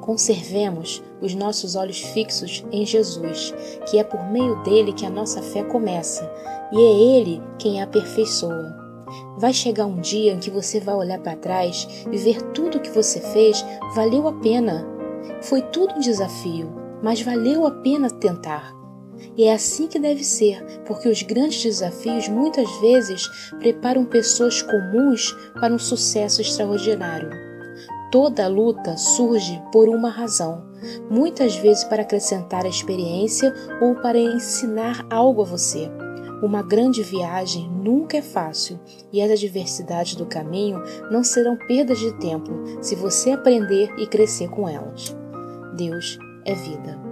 Conservemos os nossos olhos fixos em Jesus, que é por meio dele que a nossa fé começa, e é ele quem a aperfeiçoa. Vai chegar um dia em que você vai olhar para trás e ver tudo o que você fez valeu a pena. Foi tudo um desafio, mas valeu a pena tentar. E é assim que deve ser, porque os grandes desafios muitas vezes preparam pessoas comuns para um sucesso extraordinário. Toda luta surge por uma razão, muitas vezes para acrescentar a experiência ou para ensinar algo a você. Uma grande viagem nunca é fácil e as adversidades do caminho não serão perdas de tempo se você aprender e crescer com elas. Deus é vida.